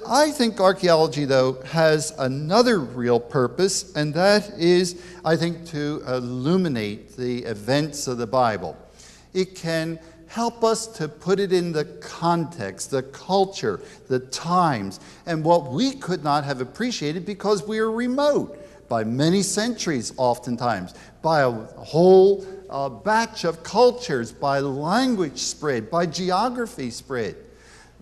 I think archaeology, though, has another real purpose, and that is, I think, to illuminate the events of the Bible. It can help us to put it in the context, the culture, the times, and what we could not have appreciated because we are remote by many centuries oftentimes, by a whole batch of cultures, by language spread, by geography spread.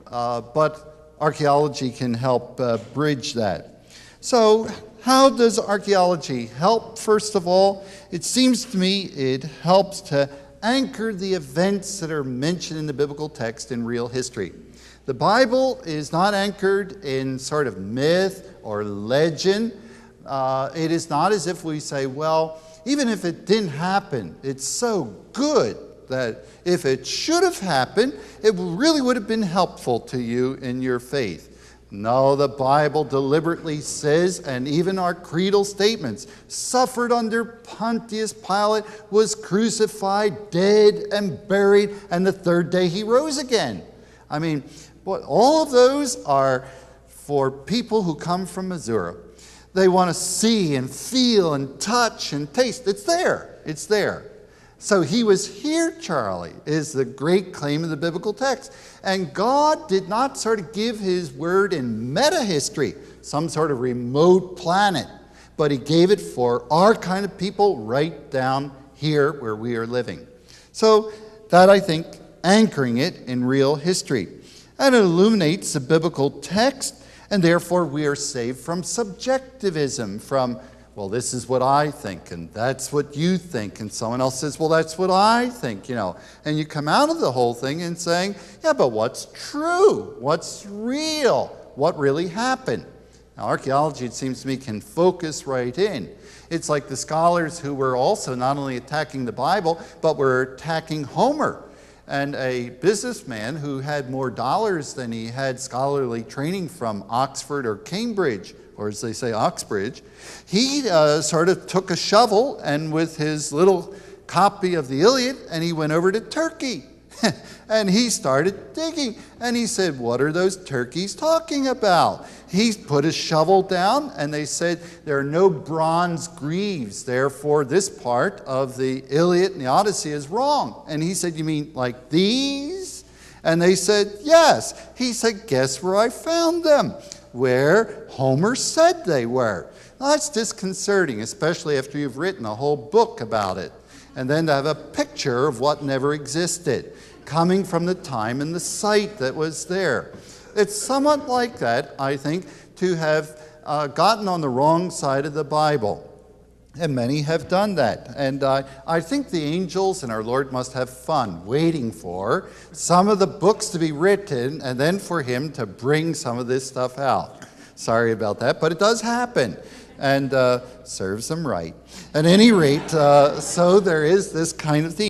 But archaeology can help bridge that. So how does archaeology help? First of all, it seems to me it helps to anchor the events that are mentioned in the biblical text in real history. The Bible is not anchored in sort of myth or legend. It is not as if we say, well, even if it didn't happen, it's so good that if it should have happened, it really would have been helpful to you in your faith. No, the Bible deliberately says, and even our creedal statements, suffered under Pontius Pilate, was crucified, dead, and buried, and the third day he rose again. I mean, all of those are for people who come from Missouri. They want to see and feel and touch and taste. It's there. It's there. So he was here, Charlie, is the great claim of the biblical text. And God did not sort of give his word in meta-history, some sort of remote planet, but he gave it for our kind of people right down here where we are living. So that, I think, anchoring it in real history. And it illuminates the biblical text, and therefore we are saved from subjectivism, from, well, this is what I think, and that's what you think, and someone else says, well, that's what I think, And you come out of the whole thing and saying, yeah, but what's true? What's real? What really happened? Now, archaeology, it seems to me, can focus right in. It's like the scholars who were also not only attacking the Bible, but were attacking Homer. And a businessman who had more dollars than he had scholarly training from Oxford or Cambridge, or as they say, Oxbridge, he sort of took a shovel and with his little copy of the Iliad, and he went over to Turkey. And he started digging. And he said, what are those turkeys talking about? He put his shovel down, and they said, there are no bronze greaves. Therefore, this part of the Iliad and the Odyssey is wrong. And he said, you mean like these? And they said, yes. He said, guess where I found them? Where Homer said they were. Now, that's disconcerting, especially after you've written a whole book about it. And then to have a picture of what never existed, coming from the time and the site that was there. It's somewhat like that, I think, to have gotten on the wrong side of the Bible. And many have done that. And I think the angels and our Lord must have fun waiting for some of the books to be written and then for him to bring some of this stuff out. Sorry about that, but it does happen. And serves them right. At any rate, so there is this kind of theme.